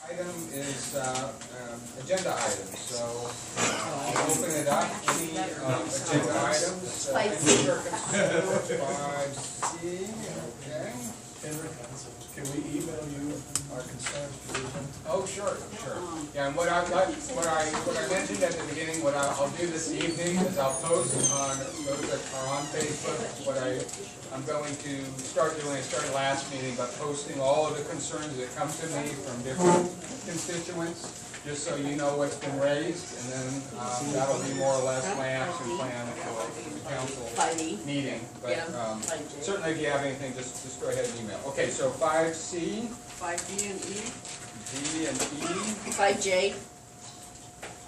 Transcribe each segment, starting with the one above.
Item is agenda items, so I'll open it up. Any agenda items? 5C. 5C, okay. Can we email you our concerns, please? Oh, sure. Yeah, and what I mentioned at the beginning, what I'll do this evening is I'll post on those that are on Facebook. What I'm going to start doing, I started last meeting, but posting all of the concerns that come to me from different constituents, just so you know what's been raised, and then that'll be more or less my action plan for the council meeting. But certainly, if you have anything, just go ahead and email. Okay, so 5C, 5D and E, D and E, 5J.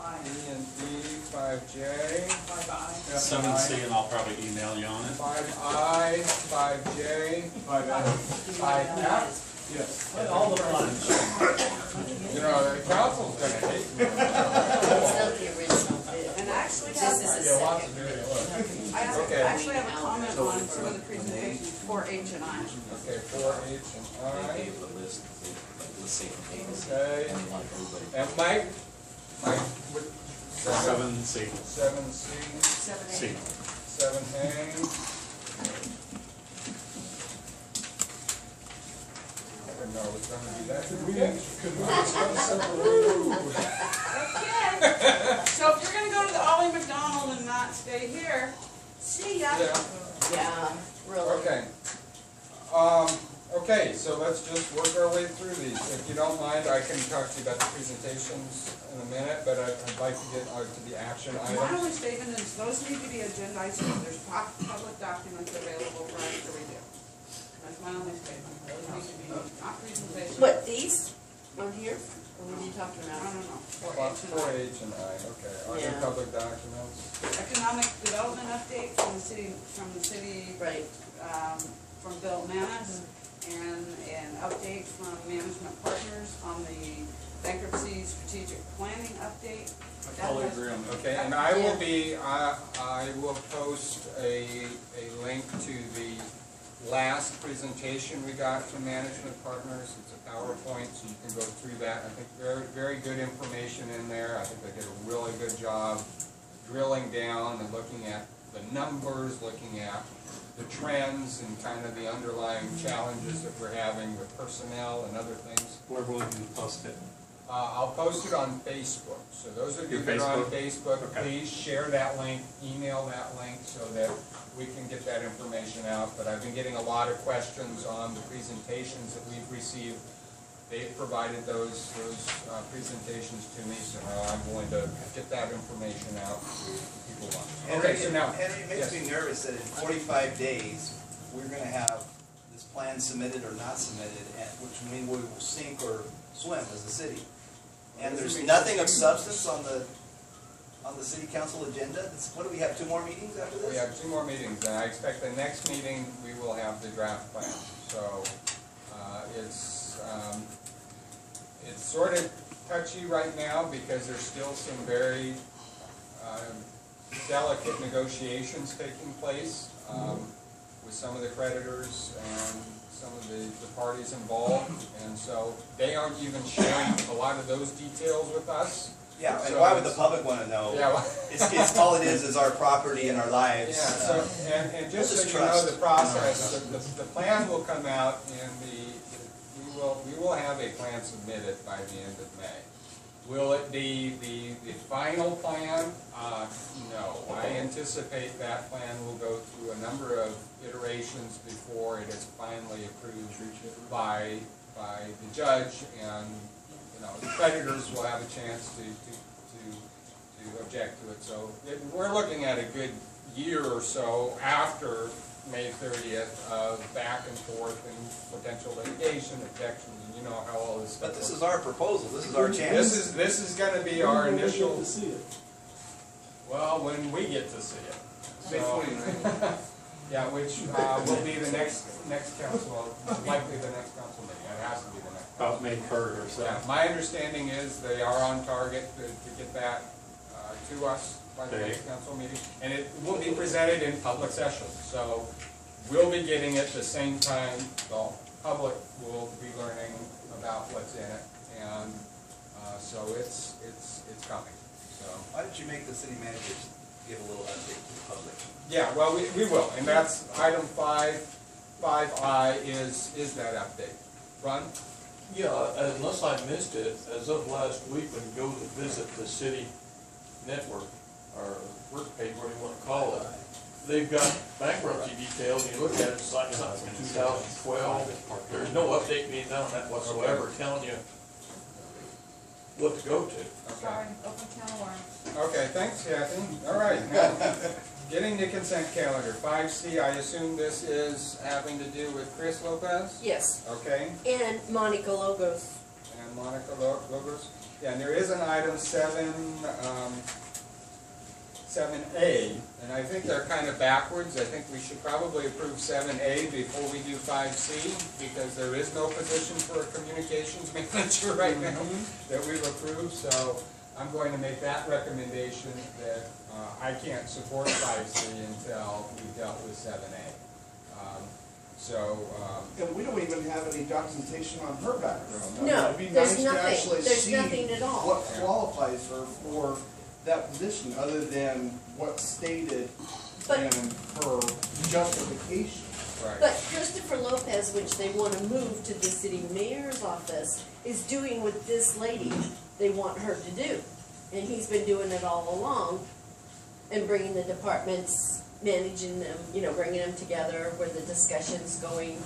E and D, 5J, 5I. 7C, and I'll probably email you on it. 5I, 5J, 5F. Yes, all the funds. You know, the council's gonna hate me. It's not the original. And I actually This have, is a Yeah, lots second. of very low. I actually have a comment on some of the presentations for H and I. Okay, 4H and I. gave the list, let's say from A to Z, Okay. and they want everybody. And Mike, what, 7C. 7C, 7A. C. 7A. I didn't know it was gonna be that. Could we discuss separately? Okay. So if you're gonna go to the Ollie McDonald and not stay here, see ya. Yeah, Yeah, really. okay. Okay, so let's just work our way through these. If you don't mind, I can talk to you about the presentations in a minute, but I'd like to get to the action My items. only statement is those need to be agendized, so there's public documents available for us to review. That's my only statement. Those need to be, not presentations. What, these? On here? Or what are you talking I about? don't know, for H and I. 4H and I, okay. Are there Yeah. public documents? Economic development update from the city, Right. from Bill Manis, and an update from Management Partners on the bankruptcy strategic planning update. I totally agree on that. Okay, and I will be, I will post a link to the last presentation we got from Management Partners. It's a PowerPoint, so you can go through that. I think very good information in there. I think they did a really good job drilling down and looking at the numbers, looking at the trends and kind of the underlying challenges that we're having with personnel and other things. Where will you post it? I'll post it on Facebook, so those of you Your that are on Facebook? Facebook, Okay. please share that link, email that link so that we can get that information out. But I've been getting a lot of questions on the presentations that we've received. They've provided those presentations to me, so now I'm going to get that information out to people. Okay, so now, Henry, it makes me nervous that in 45 days, we're gonna have this plan submitted or not submitted, and which means we will sink or swim as a city. And there's nothing of substance on the city council agenda. What do we have, 2 more meetings after this? we have 2 more meetings, and I expect the next meeting, we will have the draft plan. So, it's sort of touchy right now because there's still some very delicate negotiations taking place with some of the creditors and some of the parties involved. And so they aren't even sharing a lot of those details with us. Yeah, and So why would the it's- public wanna know? Yeah, well, It's all it is our property and our lives. yeah, so, and just so Just you know trust. the process, the plan will come out in we will have a plan submitted by the end of May. Will it be the final plan? No. I anticipate that plan will go through a number of iterations before it is finally approved by the judge, and the creditors will have a chance to object to it. So we're looking at a good year or so after May 30th of back and forth and potential litigation, objections, and you know how all this stuff But this works. is our proposal, this is our chance. This is going to be our When do we get initial. to see it? Well, when we get to see it. May So, 20th. yeah, which will be the next council, likely the next council meeting. It has to be the next. About May 3rd or so. Yeah, my understanding is they are on target to get that to us by the next council meeting. And it will be presented in public session, so we'll be getting it the same time the public will be learning about what's in it. And it's coming, so. Why don't you make the city manager give a little update to the public? Yeah, well, we will, and that's item 5I is that update. Ron? Yeah, unless I missed it, as of last week, when you go to visit the city network, or work page, whatever you wanna call it, they've got bankruptcy details, you look at it, it's like something from 2012, there's no update being done on that whatsoever, telling you what to go to. Sorry, open can of worms. Okay, thanks, Kathy. All right, now, getting the consent calendar. 5C, I assume this is having to do with Chris Lopez? Yes, Okay, and Monica Logos. and Monica Logos. Yeah, and there is an item 7A, and I think they're kind of backwards. I think we should probably approve 7A before we do 5C, because there is no position for a communications manager right now that we've approved, so I'm going to make that recommendation that I can't support 5C until we've dealt with 7A. And we don't even have any documentation on her background. I mean, No, it'd be there's nice to nothing. actually There's see nothing at all. what qualifies her for that position, other than what's stated But- in her justification. Right. But Christopher Lopez, which they want to move to the city mayor's office, is doing what this lady, they want her to do. And he's been doing it all along, and bringing the departments, managing them, bringing them together, where the discussion's going.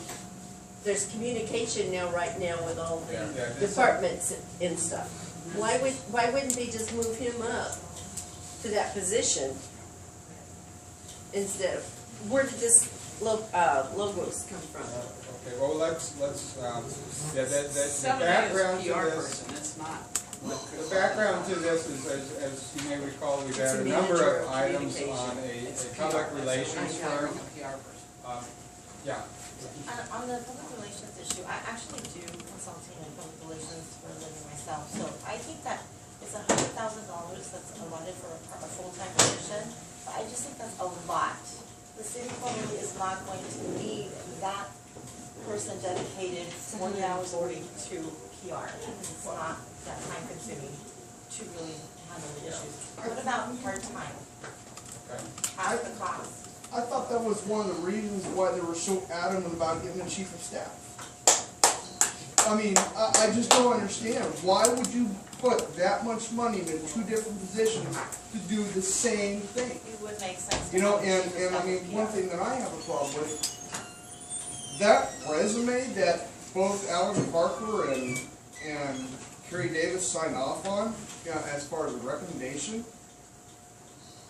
There's communication right now with all Yeah, the this- departments and stuff. Why wouldn't they just move him up to that position instead of, where did this logos come from? Okay, well, let's, the 7A background is to PR this. person, it's not. The background to this is, as you may recall, we've It's had a a number manager of of items communication. on It's a PR, public that's relations I'm firm. hiring a PR person. Yeah, On the public relations issue, I actually do consulting in public relations for a living myself, so I think that it's $100,000 that's allotted for a full-time position, but I just think that's a lot. The city probably is not going to need that person dedicated 40 hours a week to PR. It's not that time consuming to really handle the issues. What about part-time? okay. Half the cost? I thought that was one of the reasons why they were so adamant about getting a chief of staff. I mean, I just don't understand. Why would you put that much money into two different positions to do the same thing? It would make sense. to You know, have a chief of and I staff mean, with one PR. thing that I have a problem with, that resume that both Alan Parker and Kerry Davis signed off on, as part of the recommendation,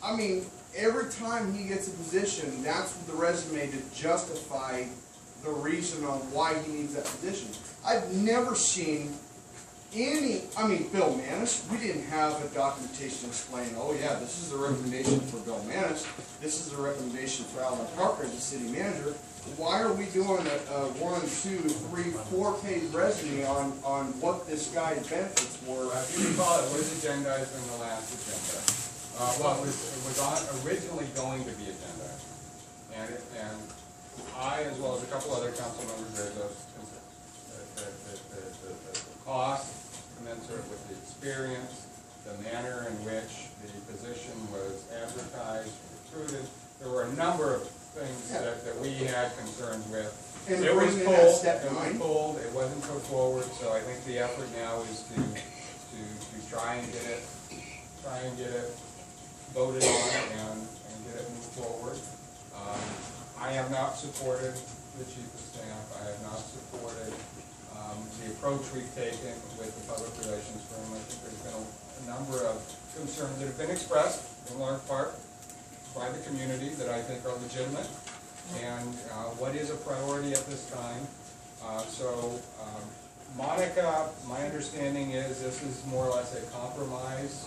I mean, every time he gets a position, that's the resume to justify the reason on why he needs that position. I've never seen Bill Manis, we didn't have a documentation explaining, oh yeah, this is the recommendation for Bill Manis, this is the recommendation for Alan Parker as the city manager. Why are we doing a 1, 2, 3, 4-page resume on what this guy's benefits were? If you recall, it was agendized in the last agenda. Well, it was originally going to be agendized. And I, as well as a couple other council members, read those concerns. The cost commensurate with the experience, the manner in which the position was advertised, recruited. There were a number of things that we had concerns with. And It was bringing in that pulled, step it was nine. pulled, it wasn't put forward, so I think the effort now is to try and get it voted on and get it moved forward. I have not supported the chief of staff, I have not supported the approach we've taken with the public relations firm. I think there's been a number of concerns that have been expressed in large part by the community that I think are legitimate, and what is a priority at this time. Monica, my understanding is this is more or less a compromise,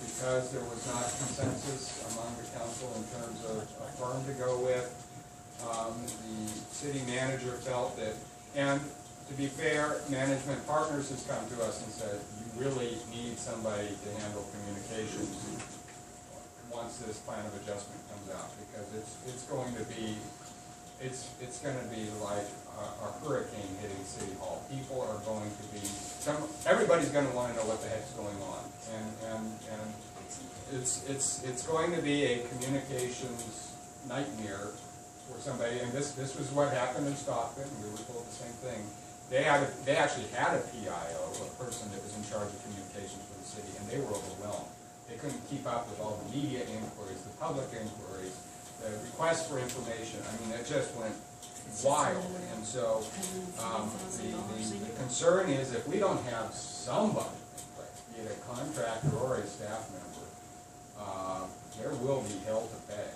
because there was not consensus among the council in terms of a firm to go with. The city manager felt that, and to be fair, Management Partners has come to us and said, you really need somebody to handle communications once this plan of adjustment comes out, because it's going to be it's gonna be like a hurricane hitting City Hall. People are going to be, everybody's gonna wanna know what the heck's going on. And it's going to be a communications nightmare for somebody, and this was what happened in Stockton, we were told the same thing. They actually had a PIO, a person that was in charge of communications for the city, and they were overwhelmed. They couldn't keep up with all the media inquiries, the public inquiries, the requests for information. I mean, it just went wild. And so, the concern is if we don't have somebody in place, be it a contractor or a staff member, there will be hell to pay,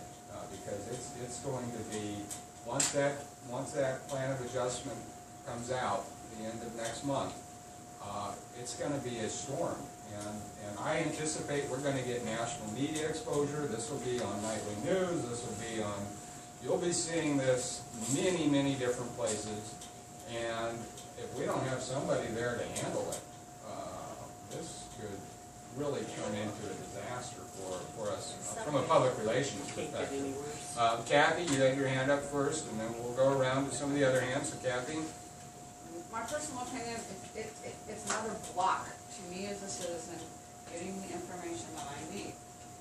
because it's going to be, once that plan of adjustment comes out the end of next month, it's gonna be a storm. And I anticipate we're gonna get national media exposure. This will be on nightly news, this will be on, you'll be seeing this many, many different places. And if we don't have somebody there to handle it, this could really turn into a disaster for us from a public relations perspective. Kathy, you had your hand up first, and then we'll go around to some of the other hands. So Kathy? My personal opinion, it's another block to me as a citizen getting the information that I need.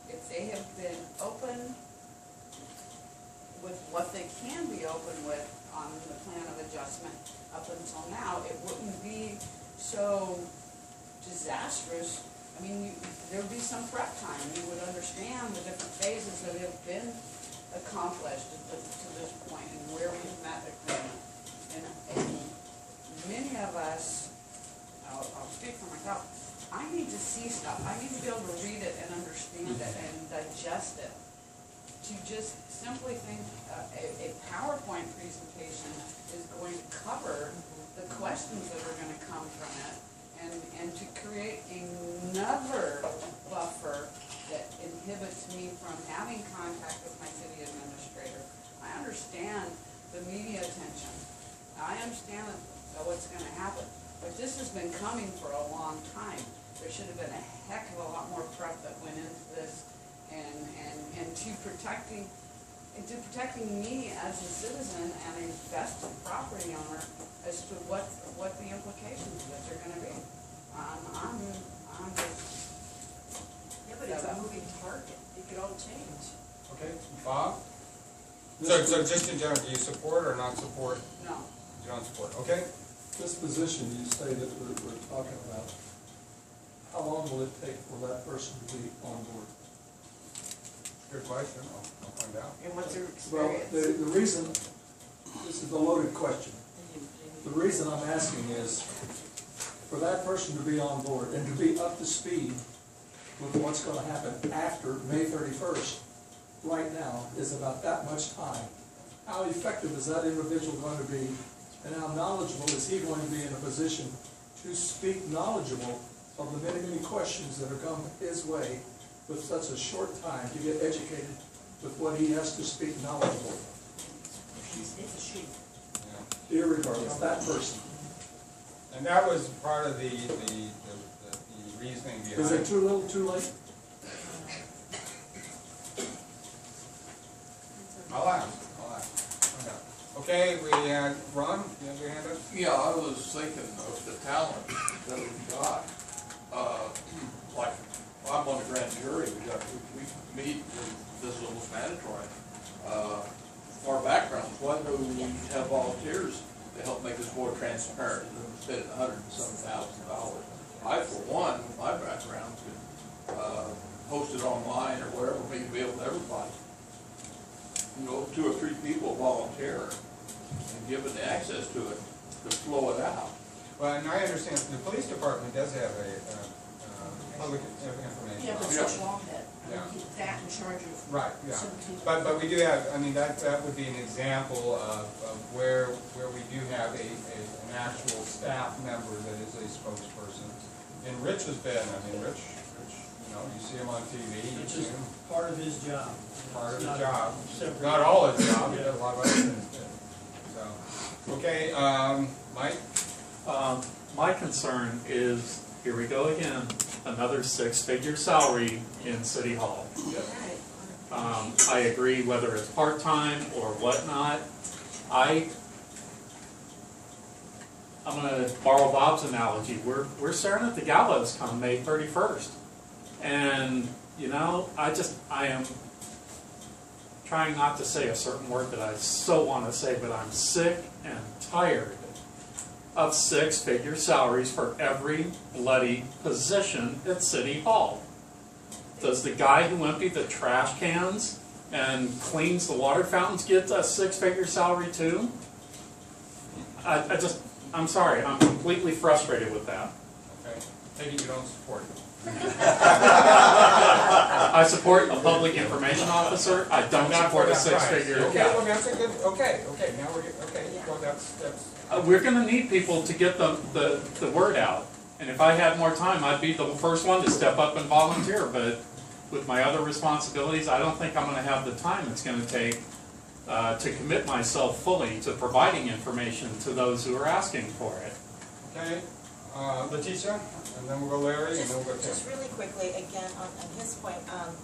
If they have been open with what they can be open with on the plan of adjustment up until now, it wouldn't be so disastrous. I mean, there'd be some prep time. You would understand the different phases that have been accomplished to this point and where we've met agreement. And many of us, I'll speak for myself, I need to see stuff. I need to be able to read it and understand it and digest it. To just simply think a PowerPoint presentation is going to cover the questions that are going to come from it, and to create another buffer that inhibits me from having contact with my city administrator. I understand the media attention. I understand what's going to happen, but this has been coming for a long time. There should have been a heck of a lot more prep that went into this, and to protecting me as a citizen and a vested property owner as to what the implications of this are going to be. I'm just. Yeah, but it's a moving target, it could all change. Okay, Bob? So just in general, do you support or not support? No. You don't support, okay? This position you say that we're talking about, how long will it take for that person to be on board? Good question, I'll find out. And what's their Well, experience? the reason, this is a loaded question. The reason I'm asking is for that person to be on board and to be up to speed with what's going to happen after May 31st, right now, is about that much time. How effective is that individual going to be, and how knowledgeable is he going to be in a position to speak knowledgeable of the many, many questions that are coming his way with such a short time to get educated with what he has to speak knowledgeable. It's a she. Yeah. Irregardless, that person. And that was part of the reasoning behind. Is it too little, too late? I'll ask. Find out. Okay, we had, Ron, you have your hand up? Yeah, I was thinking of the talent that we've got. Like, I'm on the grand jury, we meet with, this is almost mandatory. Our backgrounds, why do we have volunteers to help make this more transparent than spending $100,000 and some $1,000? I, for one, with my background, could post it online or wherever, make it available to everybody. You know, 2 or 3 people volunteer and give it the access to it, to flow it out. Well, and I understand, the police department does have a public information. Yeah, but officer. it's a law head. Yeah. That in charge of. Right, yeah. 17. But we do have, I mean, that would be an example of where we do have an actual staff member that is a spokesperson. And Rich has been, I mean, Rich, you know, you see him on TV, you It's see just him, part of his job. part of It's the not job. separate. Not all his job, he does a lot of other things too. So, okay, Mike? My concern is, here we go again, another 6-figure salary in City Hall. Right. I agree whether it's part-time or whatnot, I'm gonna borrow Bob's analogy. We're staring at the gallows come May 31st. And, you know, I am trying not to say a certain word that I so want to say, but I'm sick and tired of six-figure salaries for every bloody position at City Hall. Does the guy who emptied the trash cans and cleans the water fountains get a six-figure salary too? I'm sorry, I'm completely frustrated with that. Okay, maybe you don't support it. I support a public information officer, I don't Not support for a that price. six-figure. Okay, well, that's a good, okay, now we're, okay, well, that's, We're gonna need people to get the word out. And if I had more time, I'd be the first one to step up and volunteer, but with my other responsibilities, I don't think I'm gonna have the time it's gonna take to commit myself fully to providing information to those who are asking for it. okay. Leticia, and then we'll go Larry, and then we'll go Tim. Just really quickly, again, on his point,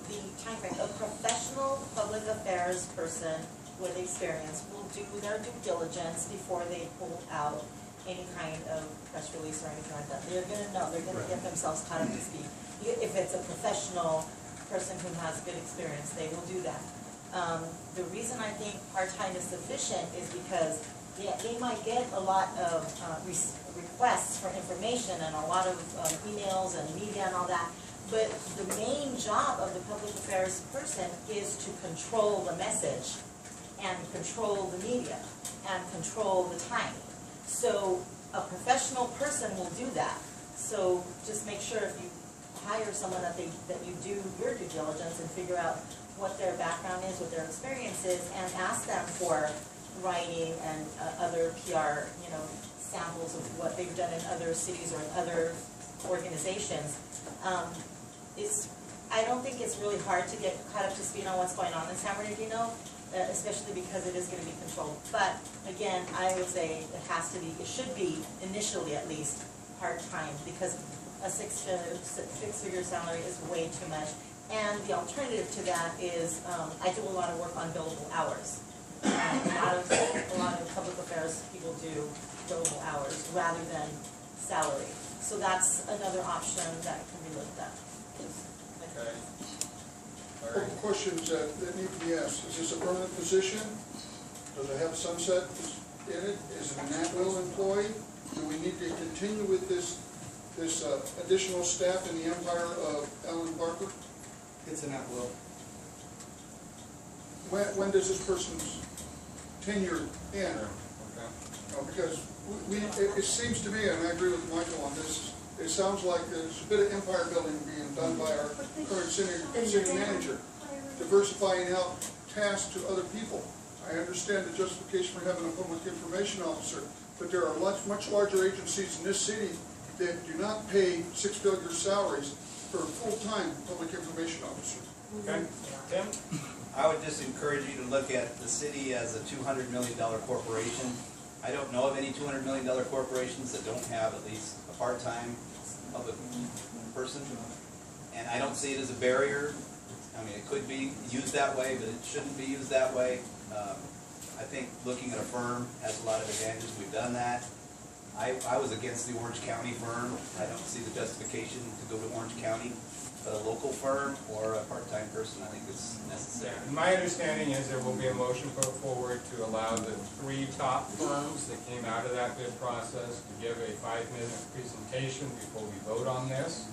the timeframe, a professional public affairs person with experience will do their due diligence before they pull out any kind of press release or anything like that. They're gonna know, they're gonna get themselves caught up to speed. If it's a professional person who has good experience, they will do that. The reason I think part-time is sufficient is because they might get a lot of requests for information and a lot of emails and media and all that, but the main job of the public affairs person is to control the message and control the media and control the timing. So a professional person will do that. So just make sure if you hire someone that you do your due diligence and figure out what their background is, what their experience is, and ask them for writing and other PR, samples of what they've done in other cities or in other organizations. I don't think it's really hard to get caught up to speed on what's going on in San Bernardino, especially because it is going to be controlled. But again, I would say it should be initially at least part-time, because a six-figure salary is way too much. And the alternative to that is, I do a lot of work on billable hours. A lot of public affairs people do billable hours rather than salary. So that's another option that can be looked at. Okay. Larry? Questions that need to be asked. Is this a permanent position? Does it have sunset in it? Is it an at-will employee? Do we need to continue with this additional staff in the empire of Ellen Barker? It's an at-will. When does this person's tenure end? Okay. Because it seems to me, and I agree with Michael on this, it sounds like there's a bit of empire building being done by our current city manager, diversifying out tasks to other people. I understand the justification for having a public information officer, but there are much larger agencies in this city that do not pay six-figure salaries for a full-time public information officer. Okay. Tim? I would just encourage you to look at the city as a $200 million corporation. I don't know of any $200 million corporations that don't have at least a part-time public person. And I don't see it as a barrier. I mean, it could be used that way, but it shouldn't be used that way. I think looking at a firm has a lot of advantages. We've done that. I was against the Orange County firm. I don't see the justification to go to Orange County. But a local firm or a part-time person, I think is necessary. My understanding is there will be a motion put forward to allow the 3 top firms that came out of that bid process to give a 5-minute presentation before we vote on this,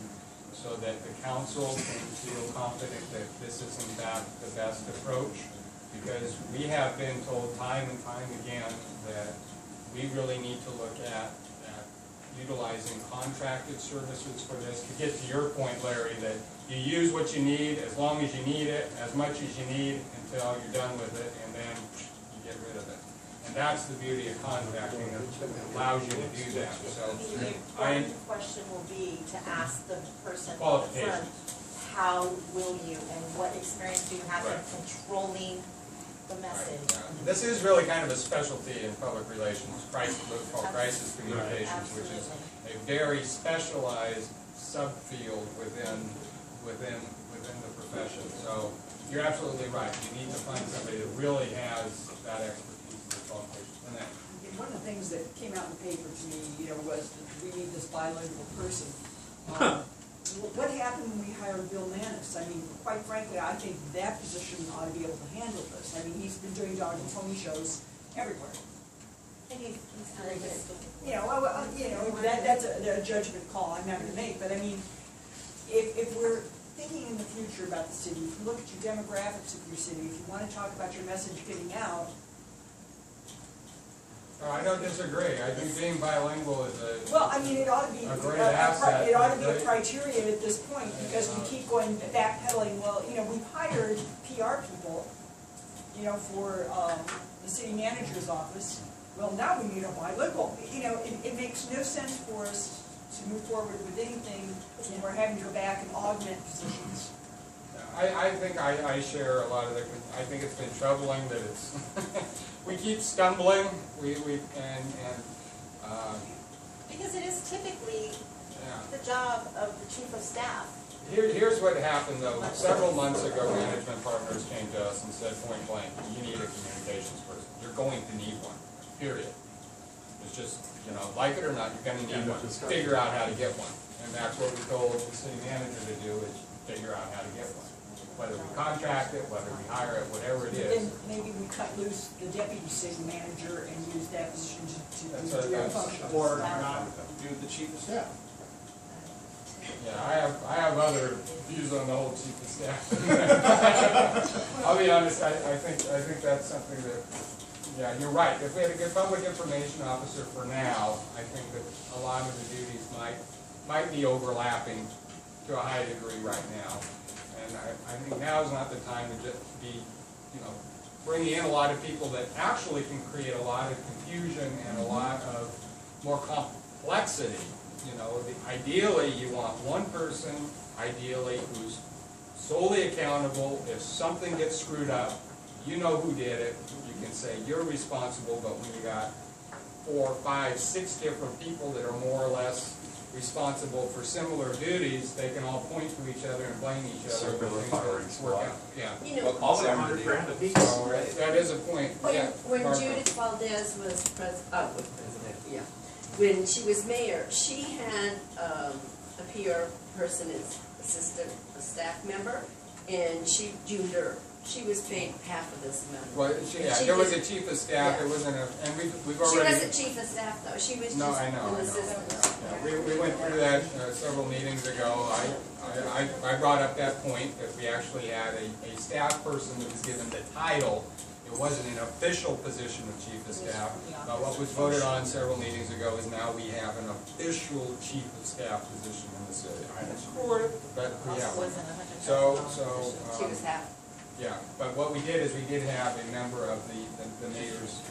so that the council can feel confident that this is in fact the best approach. Because we have been told time and time again that we really need to look at utilizing contracted services for this. To get to your point, Larry, that you use what you need as long as you need it, as much as you need until you're done with it, and then you get rid of it. And that's the beauty of contracting, it allows you to do that. So The important question will be to ask the person in the firm, Qualifications. how will you and what experience do you have in Right. controlling the message? this is really kind of a specialty in public relations, what's called crisis communications, which is a very specialized subfield within the profession. So you're absolutely right. You need to find somebody that really has that expertise. Annette. One of the things that came out in the paper to me, was that we need this bilingual person. What happened when we hired Bill Manis? I mean, quite frankly, I think that position ought to be able to handle this. I mean, he's been doing dog and pony shows everywhere. And he's very good. That's a judgment call I'm not gonna make, but I mean, if we're thinking in the future about the city, if you look at your demographics of your city, if you wanna talk about your message getting out, I don't disagree. I think being bilingual is a. well, I mean, it ought to be, A great asset. it ought to be a Great. criteria at this point, because we keep going backpedaling. Well, we've hired PR people, for, the city manager's office. Well, now we need a bilingual. It makes no sense for us to move forward with anything when we're having to go back and augment positions. I think I share a lot of the, I think it's been troubling that it's, we keep stumbling, Because it is typically yeah. the job of the chief of staff. Here's what happened though. Several months ago, Management Partners came to us and said point blank, you need a communications person. You're going to need one, period. It's just, like it or not, you're gonna need one. Figure out how to get one. And that's what we told the city manager to do, is figure out how to get one. Whether we contract it, whether we hire it, whatever it Then is. maybe we cut loose the deputy city manager and use that position to That's do a- a function. Or not do the chief of staff. Yeah, I have other views on the whole chief of staff. I'll be honest, I think that's something that, yeah, you're right. If we had a good public information officer for now, I think that a lot of the duties might be overlapping to a high degree right now. And I think now is not the time to just be, bringing in a lot of people that actually can create a lot of confusion and a lot of more complexity. Ideally, you want one person, ideally, who's solely accountable. If something gets screwed up, you know who did it. You can say you're responsible, but when you got 4, 5, 6 different people that are more or less responsible for similar duties, they can all point to each other and blame each other. Circular Things firing don't squad. work out. Yeah. All they $100 grand a piece. So that is a point. Yeah, When Barbara. Judith Valdez was president, when she was mayor, she had a PR person as assistant, a staff member, and she, Junior, she was paid half of this amount. Well, She there was a did- chief of staff, yeah. it wasn't a, and we've She already. wasn't chief of staff though, she was just No, I know. an assistant. Yeah, we went through that several meetings ago. I brought up that point, that we actually had a staff person that was given the title. It wasn't an official position of chief of staff, but what was voted on several meetings ago is now we have an official chief of staff position in the city. I didn't support it, but we have one. So, She was half. yeah, but what we did is we did have a member of the mayor's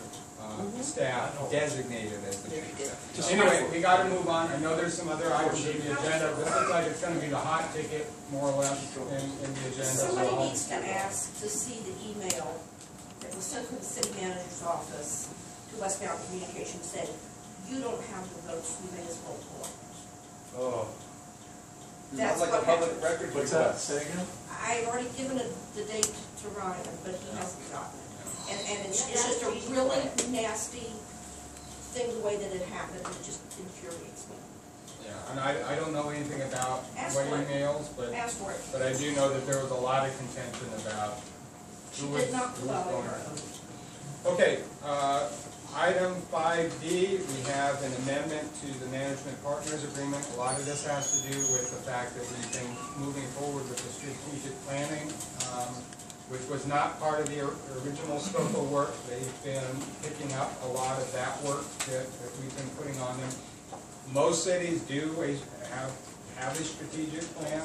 staff designated as the chief of staff. Anyway, we gotta move on. I know there's some other items in the agenda. This looks like it's gonna be the hot ticket, more or less, in the agenda. Somebody So I'll- needs to ask to see the email that was sent from the city manager's office to Westbound Communications saying, you don't have the votes, you may as well pull. Oh. That's Sounds like a what public happened. record What's that, request. say again? I've already given it the date to Ryan, but he hasn't gotten it. And it's just a really nasty thing, the way that it happened, it just infuriates me. Yeah, and I don't know anything about Ask what for it. emails, Ask for it. but I do know that there was a lot of contention about She who was did not who was allow going it. on. Okay, item 5D, we have an amendment to the Management Partners Agreement. A lot of this has to do with the fact that we've been moving forward with the strategic planning, which was not part of the original scope of work. They've been picking up a lot of that work that we've been putting on them. Most cities do have a strategic plan.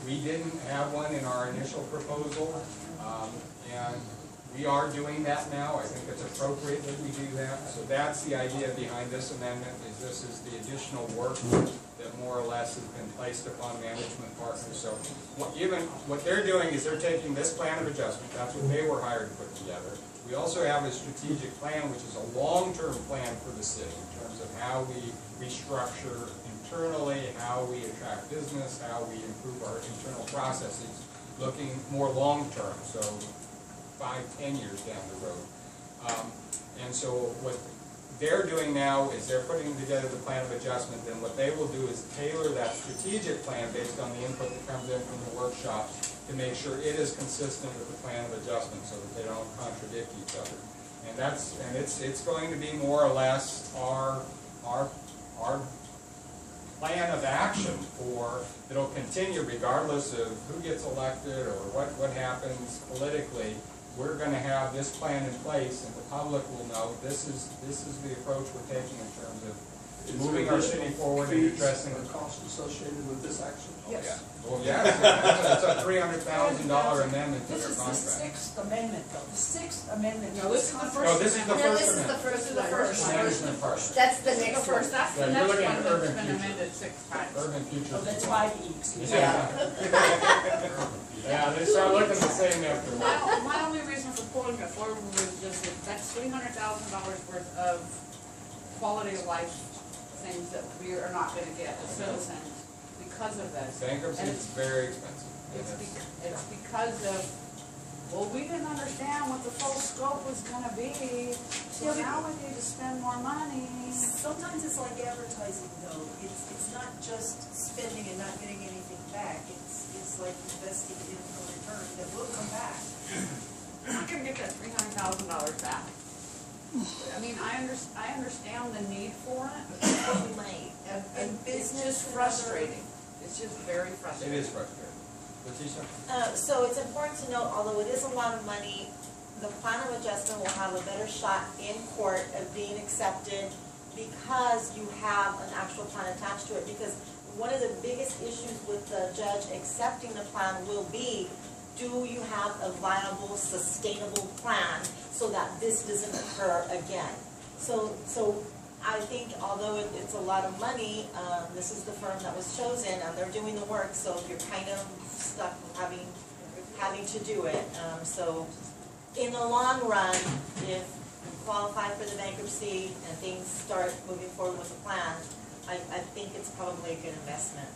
We didn't have one in our initial proposal, and we are doing that now. I think it's appropriate that we do that. So that's the idea behind this amendment, is this is the additional work that more or less has been placed upon Management Partners. So what they're doing is they're taking this plan of adjustment, that's what they were hired to put together. We also have a strategic plan, which is a long-term plan for the city in terms of how we restructure internally, how we attract business, how we improve our internal processes, looking more long-term, so 5, 10 years down the road. And so what they're doing now is they're putting together the plan of adjustment, then what they will do is tailor that strategic plan based on the input that comes in from the workshop to make sure it is consistent with the plan of adjustment so that they don't contradict each other. And it's going to be more or less our plan of action that'll continue regardless of who gets elected or what happens politically. We're going to have this plan in place, and the public will know this is the approach we're taking in terms of moving our city forward and addressing the cost associated with this action. Yes. Well, yeah, it's a $300,000 amendment to This their is the contract. Sixth Amendment, though. The Sixth Amendment. No, this is the first. No, this is the No, first this is the amendment. first This is the one. first one. Management part. That's the This is next the one. first, that's Yeah, the you're next looking one at that's urban been future. amended 6 times. Urban futures. Oh, that's 5E, excuse me. Yeah, they start looking the same after a while. My only reason for pulling it forward was just that that's $300,000 worth of quality of life things that we are not gonna get as citizens because of this. Bankruptcy And is very expensive. it's because of, well, we didn't understand what the full scope was gonna be, so now we need to spend more money. Sometimes it's like advertising though, it's not just spending and not getting anything back, it's like investing in a return that will come back. We're not gonna get that $300,000 back. I mean, I understand the need for it, Too late. and And it's business just and frustrating. It's just very It frustrating. is frustrating. Leticia? So it's important to note, although it is a lot of money, the plan of adjustment will have a better shot in court of being accepted because you have an actual plan attached to it. Because one of the biggest issues with the judge accepting the plan will be, do you have a viable, sustainable plan so that this doesn't occur again? So I think although it's a lot of money, this is the firm that was chosen and they're doing the work, so you're kind of stuck with having to do it. So in the long run, if you qualify for the bankruptcy and things start moving forward with the plan, I think it's probably a good investment.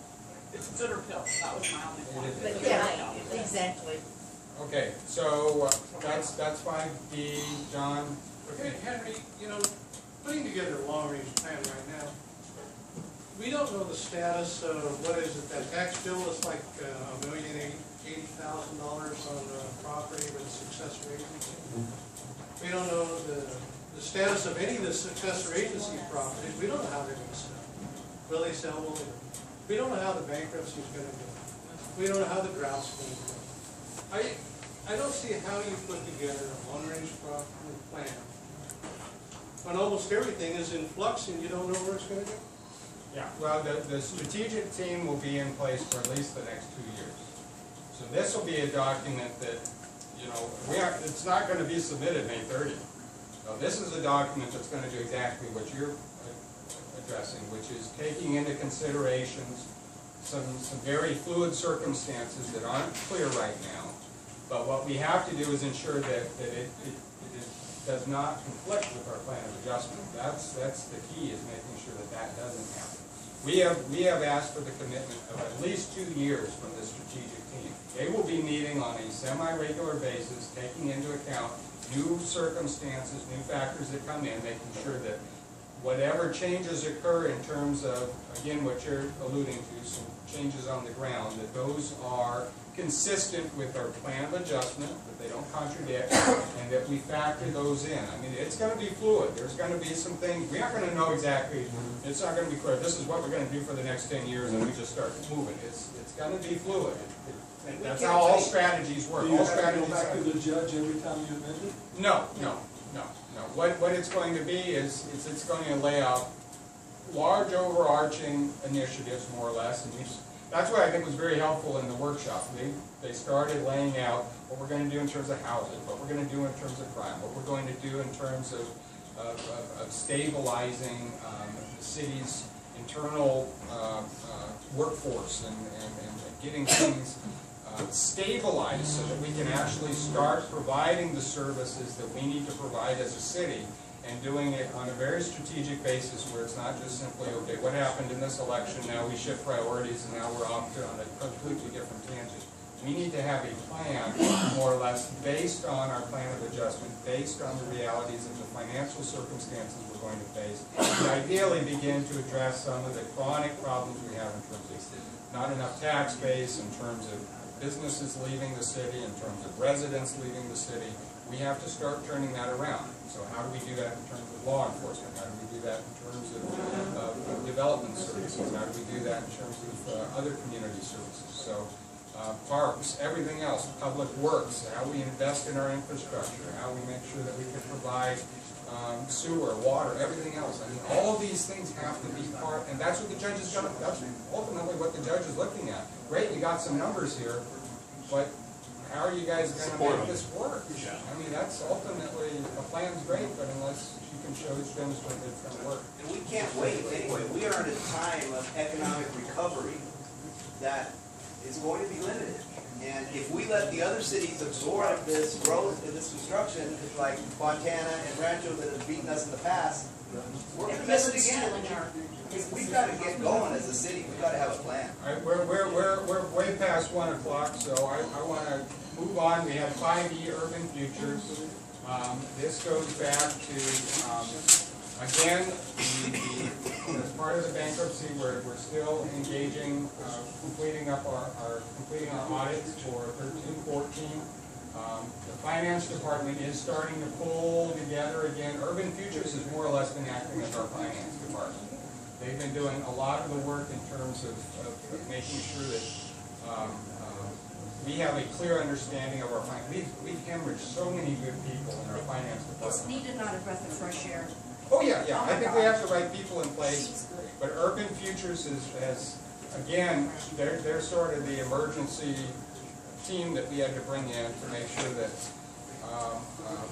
It's a bitter pill, that was my only point. It is. It's a bitter pill. Exactly. Okay, so that's 5D, John. Okay, Henry, putting together a long-range plan right now, we don't know the status of, what is it, that tax bill is like $1,080,000 on the property with successor agency. We don't know the status of any of the successor agency properties. We don't know how they're gonna sell. Will they sell? Will they? We don't know how the bankruptcy is gonna go. We don't know how the drought's gonna go. I don't see how you put together a long-range plan when almost everything is in flux and you don't know where it's gonna go. Yeah, well, the strategic team will be in place for at least the next 2 years. So this will be a document that, it's not gonna be submitted May 30th. So this is a document that's gonna do exactly what you're addressing, which is taking into considerations some very fluid circumstances that aren't clear right now. But what we have to do is ensure that it does not conflict with our plan of adjustment. That's the key, is making sure that doesn't happen. We have asked for the commitment of at least 2 years from the strategic team. They will be meeting on a semi-regular basis, taking into account new circumstances, new factors that come in, making sure that whatever changes occur in terms of, again, what you're alluding to, some changes on the ground, that those are consistent with our plan of adjustment, that they don't contradict, and that we factor those in. I mean, it's gonna be fluid. There's gonna be some things, we aren't gonna know exactly, it's not gonna be clear, this is what we're gonna do for the next 10 years, and we just start moving. It's gonna be fluid. That's how all strategies work. Do you All have to go strategies back are- to the judge every time you amend it? No. What it's going to be is it's going to lay out large overarching initiatives, more or less, and that's what I think was very helpful in the workshop. They started laying out what we're going to do in terms of housing, what we're going to do in terms of crime, what we're going to do in terms of stabilizing the city's internal workforce and getting things stabilized so that we can actually start providing the services that we need to provide as a city, and doing it on a very strategic basis where it's not just simply, okay, what happened in this election, now we shift priorities and now we're off on a completely different tangent. We need to have a plan, more or less, based on our plan of adjustment, based on the realities of the financial circumstances we're going to face, and ideally begin to address some of the chronic problems we have in terms of not enough tax base, in terms of businesses leaving the city, in terms of residents leaving the city. We have to start turning that around. So how do we do that in terms of law enforcement? How do we do that in terms of development services? How do we do that in terms of other community services? So parks, everything else, public works, how we invest in our infrastructure, how we make sure that we can provide sewer, water, everything else. I mean, all of these things have to be part, and that's what the judge is going to, that's ultimately what the judge is looking at. Great, we got some numbers here, but how are you guys going to make this work? I mean, that's ultimately, a plan's great, but unless you can show, demonstrate that it's going to work. And we can't wait anyway. We are at a time of economic recovery that is going to be limited. And if we let the other cities absorb this growth and this construction, like Fontana and Rancho that have beaten us in the past, we're going to miss it again. We've got to get going as a city. We've got to have a plan. All right, we're way past 1 o'clock, so I want to move on. We have 5E Urban Futures. This goes back to, again, as part of the bankruptcy, we're still engaging, completing our audits for 13-14. The finance department is starting to pull together again. Urban Futures has more or less been acting as our finance department. They've been doing a lot of the work in terms of making sure that we have a clear understanding of our finance. We've hemorrhaged so many good people in our finance department. It's needed, not a breath of fresh air. Oh, yeah. I think we have the right people in place, but Urban Futures has again, they're sort of the emergency team that we had to bring in to make sure that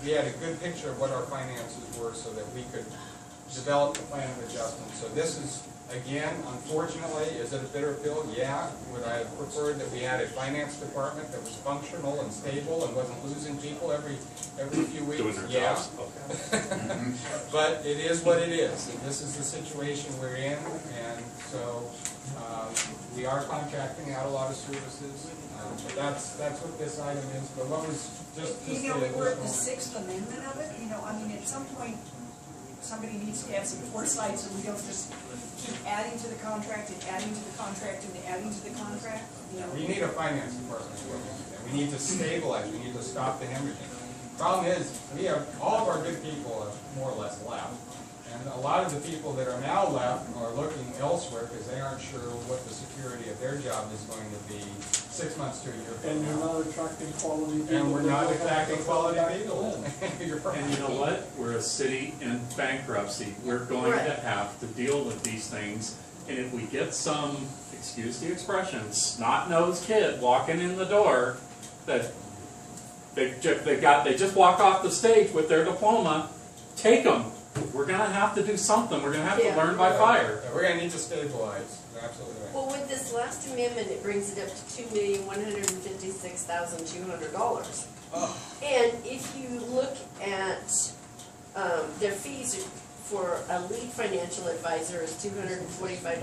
we had a good picture of what our finances were so that we could develop the plan of adjustment. So this is, again, unfortunately, is it a bitter pill? Yeah. Would I have preferred that we had a finance department that was functional and stable and wasn't losing people every few weeks? Doing their yeah. jobs. Okay. But it is what it is, and this is the situation we're in, and so we are contracting out a lot of services. But that's what this item is. But what was just You know, we're at the Sixth Amendment of it, you know, I mean, at some point, somebody needs to have some foresight so we don't just keep adding to the contract and adding to the contract and adding to the contract, you know. We need a finance department, and we need to stabilize, we need to stop the hemorrhaging. Problem is, we have, all of our good people have more or less left. And a lot of the people that are now left are looking elsewhere because they aren't sure what the security of their job is going to be 6 months to a year from And now. you're not attracting quality people. And we're not attracting quality people. And you know what? We're a city in bankruptcy. We're going to have to deal with these things. And if we get some, excuse the expression, snot-nosed kid walking in the door that they just walk off the stage with their diploma, take them. We're going to have to do something. We're going to have to learn by fire. We're going to need to stabilize. You're absolutely right. Well, with this last amendment, it brings it up to $2,156,200. Oh. And if you look at their fees for a lead financial advisor is $245.